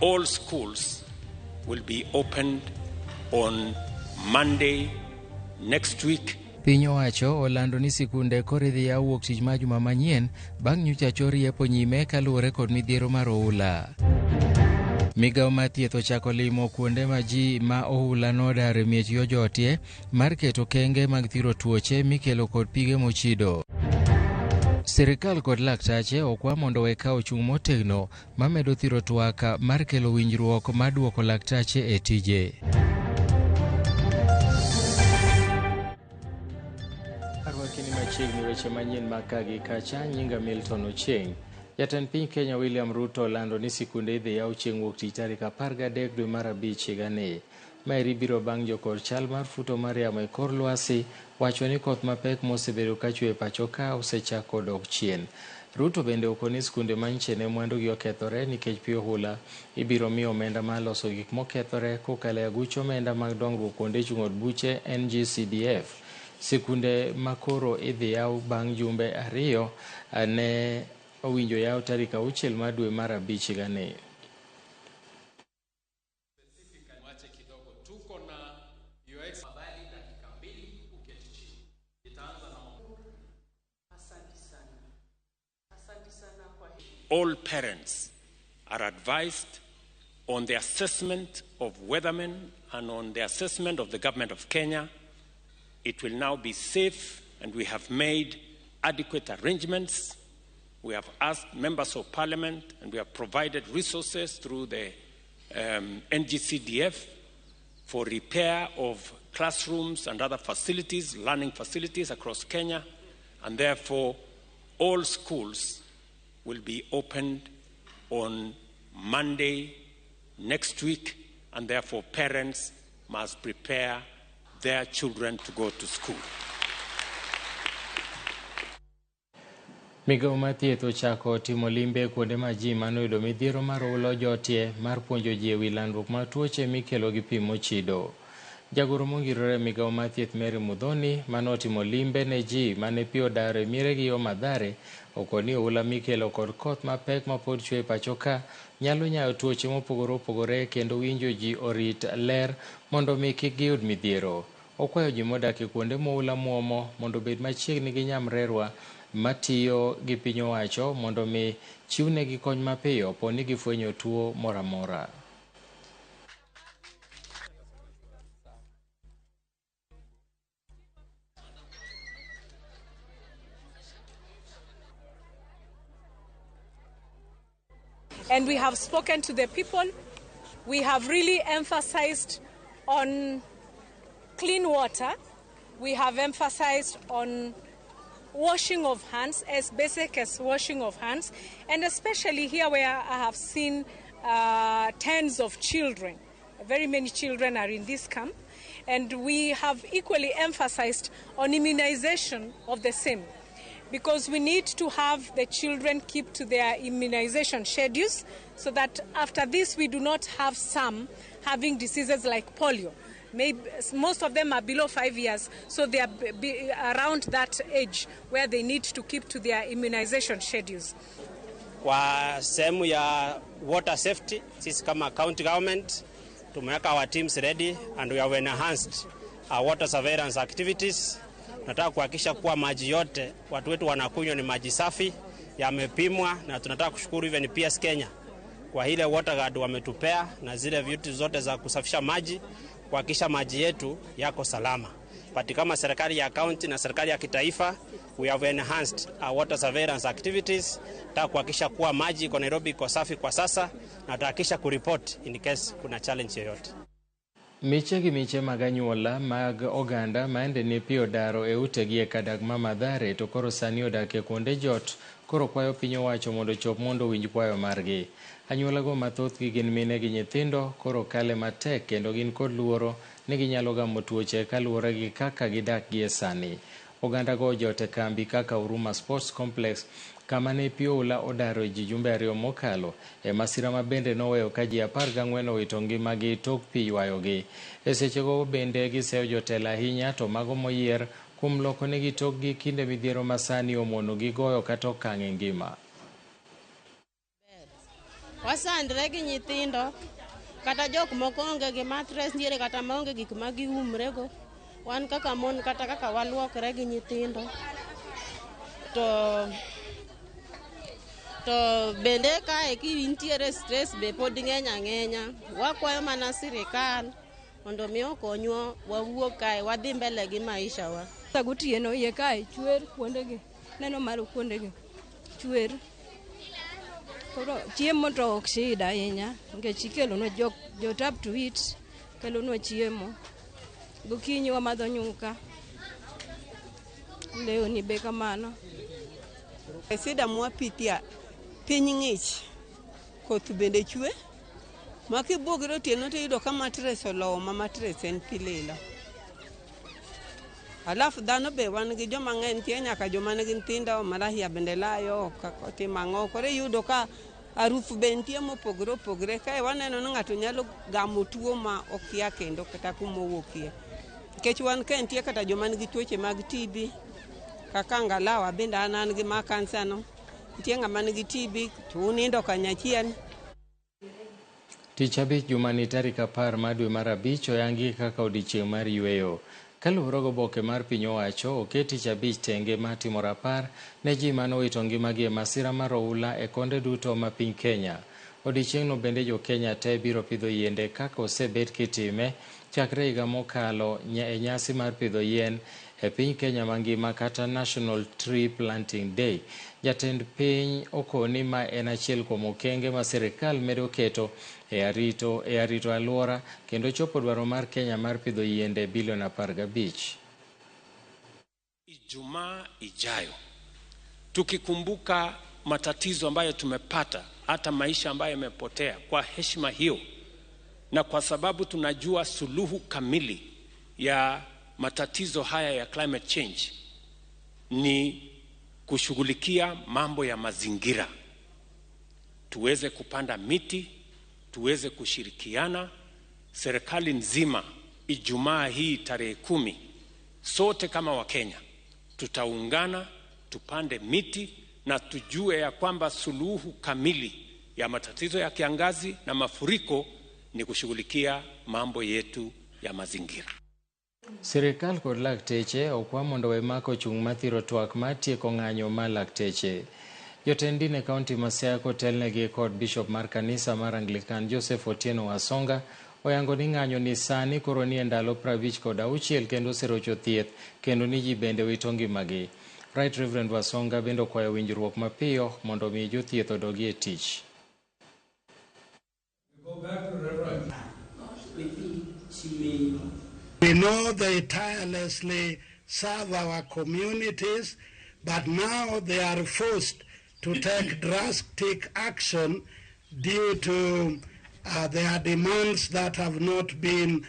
All schools will be opened on Monday next week. Piny owacho olando ni sikunde koridhi ya wuok tich ma juma manyien bang' nyocha chori yepo nyime kaluwore kod midhiero mar oula. Migawo mar thieth ochako limo kuonde ma ji ma oula nodare miech yo jotie mar keto kenge mag thiro tuoche mikelo kod pige mochido. Sirikal kod laktache okwa mondo weka ochung' motegno mamedo thiro twaka mar kelo winjruok mar duoko laktache e tije. Arwakini machiegni weche manyien makagi kacha nyinga Milton Ochieng'. Jatend piny Kenya William Ruto olando ni sikunde idhi yaw chieng' wuok tich tarik 13 dwe mar abich higani. Maeri biro bang' jokor chal mar futo mar yamo e kor lwasi wacho ni koth mapek mosebedo kachwe e pacho ka osechako dok chien. Ruto bende okoni sikunde manyiche ne mwandu gi okethore nikech pi ohula ibiro mi omenda mar loso gik mokethore kokalo e aguch omenda mag dongruok kuonde chung' od buche NGCDF. Sikunde makoro idhi yaw bang' jumbe 2 ne owinjo yaw tarik 6 mar dwe mar abich higani. All parents are advised on the assessment of weathermen and on the assessment of the government of Kenya. It will now be safe, and we have made adequate arrangements. We have asked members of parliament, and we have provided resources through the NGCDF for repair of classrooms and other facilities, learning facilities across Kenya, and therefore all schools will be opened on Monday next week, and therefore parents must prepare their children to go to school. Migawo mar thieth ochako timo limbe kuonde ma ji manoyudo midhiero mar oula jotie mar puonjo ji e wi landruok mar tuoche mikelo gi pi mochido. Jagoro mongirore migawo mar thieth Mary Mudhoni manotimo limbe ne ji mane pi odaro e miere gi yo Mathare okoni oula mikelo kod koth mapek mapod chwe e pacho ka nyalo nyayo tuoche mopogore opogore kendo winjo ji orit ler mondo mi kik giyud midhiero. Okwayo ji modak e kuonde moula muomo mondo bed machiegni gi nyamrerwa matiyo gi piny owacho mondo mi chiwnegi kony mapiyo poni gifwenyo tuo moro amora. And we have spoken to the people. We have really emphasized on clean water. We have emphasized on washing of hands, as basic as washing of hands, and especially here where I have seen tens of children. Very many children are in this camp, and we have equally emphasized on immunization of the same, because we need to have the children keep to their immunization schedules so that after this we do not have some having diseases like polio. Maybe most of them are below 5 years, so they are around that age where they need to keep to their immunization schedules. Kwa sehemu ya water safety, sisi kama county government tumeweka our teams ready and we have enhanced our water surveillance activities. Nataka kuhakikisha kuwa maji yote watu wetu wanakunywa ni maji safi, yamepimwa, na tunataka kushukuru even PS Kenya kwa ile water guard wametupea na zile vitu zote za kusafisha maji kuhakikisha maji yetu yako salama. But kama serikali ya county na serikali ya kitaifa, we have enhanced our water surveillance activities. Nataka kuhakikisha kuwa maji iko Nairobi iko safi kwa sasa, na tutahakikisha kureport in case kuna challenge yoyote. Miche maganyuola mag oganda maende ni pi odaro e utegi e kadag ma Mathare to koro sani odak e kuonde jot koro kwayo piny owacho mondo chop mondo winj kwayo margi. Anyuolago mathoth gi gin mine gi nyithindo koro kale matek kendo gin kod luoro ni ginyalo gamo tuoche kaluwore gi kaka gidak gi e sani. Oganda go jote kambi kaka Huruma Sports Complex kama ne pi oula odaro ji jumbe 2 mokalo e masira ma bende noweyo ka ji 14 owito ngimagi tok pi ywayogi. E sechego bende giseyo jotelo ahinya to mago moyier kuom loko negi tokgi kinde midhiero masani omono gi goyo kata okang' e ngima. wasandre gi nyithindo kata jok moko onge gi mattress niere kata maonge gik ma giumrego. Wan kaka mon kata kaka waluokre gi nyithindo to bende kae kintiere stress be pod ng'eny ang'enya. Wakwayo mana sirikal mondo mi okonywa wawuok kae wadhi mbele gi maisha wa. Gotieno iye kae chwer kuondegi, neno malo kuondegi chwer. Koro chiemo to ok shida ahinya nikech ikelonwa jo tap to eat, kelonwa chiemo. Gokinyi wamadho nyuka, lewni be kamano. Sida mwapitia piny ng'ich, koth bende chwe, makibugre otieno to yudo ka matres olowo ma matres en pililo. Alafu dhano be wan gi joma ng'eny tie nyaka joma nigi nyithindo marahia bende layo timo ang'o. Koro yudo ka arufu be nitie mopogore opogore. Kae waneno ni ng'ato nyalo gamo tuo ma okia kendo kata kumowuokie. Nikech wan ka nitie kata joma nigi tuoche mag TB kaka ngalawa bende an gi ma kansa no. Nitie ng'ama nigi TB to unindo kanyachiel. Tich abich jumani tarik 10 mar dwe mar abich oyangi kaka odiechieng' mar yweyo. Kaluwore gi oboke mar piny owacho, oket tich abich tenge matimo rapar ne ji manowito ngimagi e masira mar oula e konde duto ma piny Kenya. Odiechieng'no bende jo Kenya te biro pidho yiende kaka osebet kitime chakre higa mokalo e nyasi mar pidho yien e piny Kenya mangima kata National Tree Planting Day. Jatend piny okoni ma en achiel kuom okenge ma sirikal medo keto e arito alwora kendo chopo dwaro mar Kenya mar pidho yiende bilion 15. Ijumaa ijayo tukikumbuka matatizo ambayo tumepata, hata maisha ambayo yamepotea, kwa heshima hiyo na kwa sababu tunajua suluhu kamili ya matatizo haya ya climate change ni kushughulikia mambo ya mazingira, tuweze kupanda miti, tuweze kushirikiana serikali nzima. Ijumaa hii tarehe 10 sote kama Wakenya tutaungana, tupande miti na tujue ya kwamba suluhu kamili ya matatizo ya kiangazi na mafuriko ni kushughulikia mambo yetu ya mazingira. Sirikal kod lakteche okwa mondo we mako chung' mathiro twak matieko ng'anyo ma lakteche. Jotend din e kaunti ma Siaya kotelnegi kod bishop mar kanisa mar Anglican Joseph Otieno Wasonga oyango ni ng'anyo ni sani koro ni e ndalo 56 kendo serocho thieth kendo ni ji bende wito ngimagi. Right Reverend Wasonga bende okwayo winjruok mapiyo mondo mi jothieth odogi e tich. We know they tirelessly serve our communities, but now they are forced to take drastic action due to their demands that have not been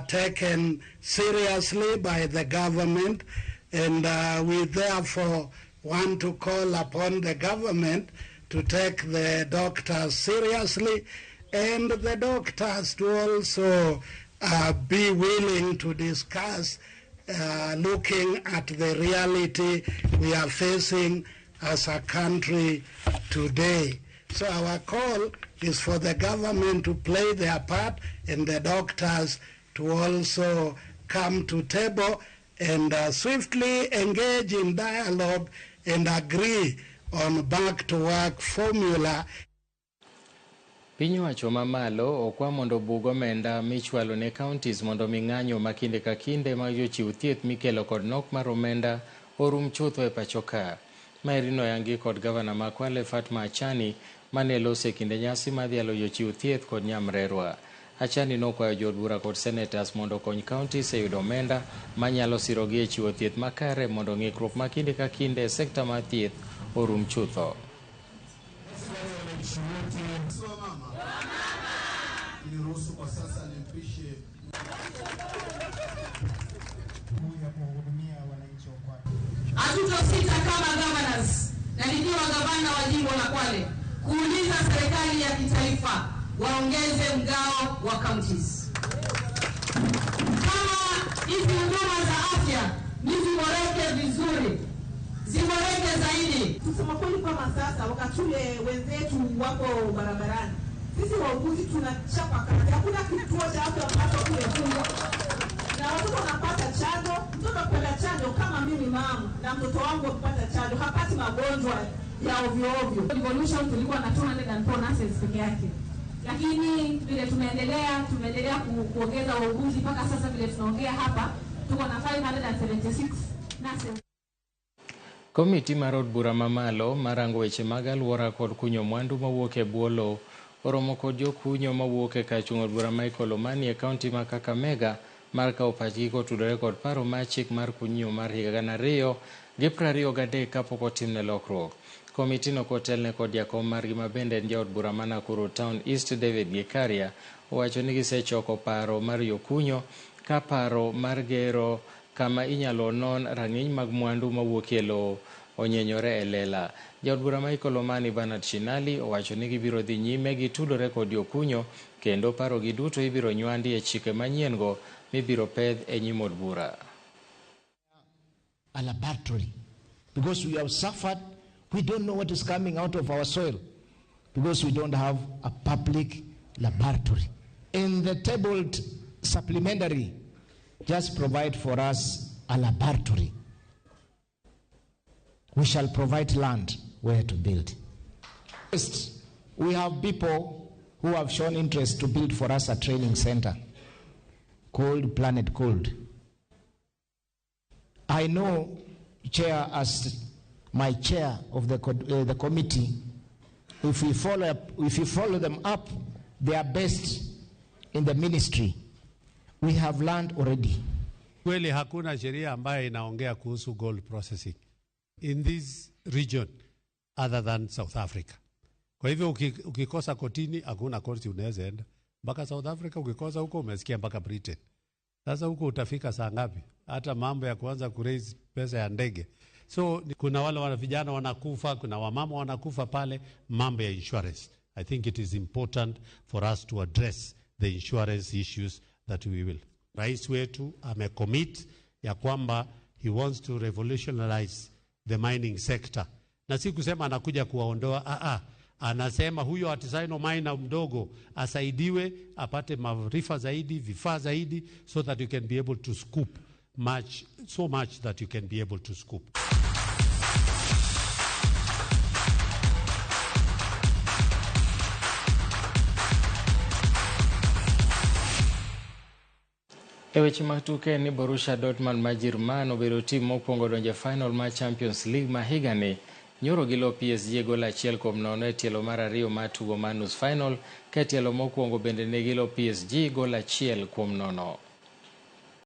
taken seriously by the government. And we therefore want to call upon the government to take the doctors seriously and the doctors to also be willing to discuss looking at the reality we are facing as a country today. So our call is for the government to play their part and the doctors to also come to table and swiftly engage in dialogue and agree on back to work formula. Piny wacho mamalo okwa mondo bug omenda michwalo ne counties mondo ming'anyo makinde ka kinde mag jochiw thieth mikelo kod nok mar omenda orum chutho e pacho ka. Maerino yangi kod gavana ma Kwale Fatma Achani mane lose kinde nyasi madhialo jochiw thieth kod nyamrerwa. Achani nokwayo jood bura kod senators mondo kony counties e yudo omenda manyalo sirogi e chiwo thieth makare mondo ng'ikruok makinde ka kinde e sekta mar thieth orum chutho. Hatutosita kama governors na nikiwa gavana wa jimbo la Kwale kuuliza serikali ya kitaifa waongeze mgao wa counties. Kama hizi huduma za afya ziboreke vizuri, ziboreke zaidi. Kusema kweli kama sasa wakati ule wenzetu wako barabarani Sisi wauguzi tunachapa kazi. Hakuna kituo cha afya ambacho kimefungwa. Na watoto wanapata chanjo, mtoto kwenda chanjo kama mimi mama na mtoto wangu kupata chanjo, hapati magonjwa ya ovyo ovyo. Revolution tulikuwa na 204 nurses peke yake. Lakini vile tumeendelea kuongeza wauguzi mpaka sasa vile tunaongea hapa tuko na 576 nurses. Komiti mar od bura mamalo marango weche mag alwora kod kunyo mwandu mawuok e bwo lowo oromo kod jokunyo mawuok e kar chung' od bura Michael Omani e kaunti ma Kakamega mar kawo pachgi kotudore kod paro mar chik mar kunyo mar higa 2023 kapok otimne lokruok. Komitino kotelne kod jakom margi ma bende en jaod bura ma Nakuru Town East David Gikaria owacho ni gisechoko paro mar jokunyo ka paro mar gero kama inyalo non rang'iny mag mwandu mawuok e lowo onyenyore e lela. Jaod bura Michael Omani Bernard Shinali owacho ni gibiro dhi nyime gi tudore kod jokunyo kendo paro gi duto ibiro nywandi e chike manyien go mibiro pedh e nyim od bura. A laboratory, because we have suffered, we don't know what is coming out of our soil because we don't have a public laboratory. In the tabled supplementary, just provide for us a laboratory. We shall provide land where to build. First, we have people who have shown interest to build for us a training center called Planet Cold. I know, Chair, as my chair of the committee, if we follow them up, they are best in the ministry. We have learned already. Kweli hakuna sheria ambayo inaongea kuhusu gold processing in this region other than South Africa. Kwa hivyo ukikosa kotini hakuna korti unaweza enda. Mpaka South Africa ukikosa huko umesikia mpaka Britain. Sasa huko utafika saa ngapi? Hata mambo ya kuanza kuraise pesa ya ndege. So kuna wale vijana wanakufa, kuna wamama wanakufa pale, mambo ya insurance. I think it is important for us to address the insurance issues that we will. Rais wetu amecommit ya kwamba he wants to revolutionize the mining sector. Na si kusema anakuja kuwaondoa, anasema huyo artisanal miner mdogo asaidiwe apate maarifa zaidi, vifaa zaidi, so that you can be able to scoop so much that you can be able to scoop. E weche mag tuke ni Borussia Dortmund ma Jerman obedo tim mokwongo donjo final mar Champions League ma higani nyoro gi lo PSG gol 1-0 e tielo mar ariyo mar tugo mar nus final ka tielo mokwongo bende ne gilo PSG gol 1-0.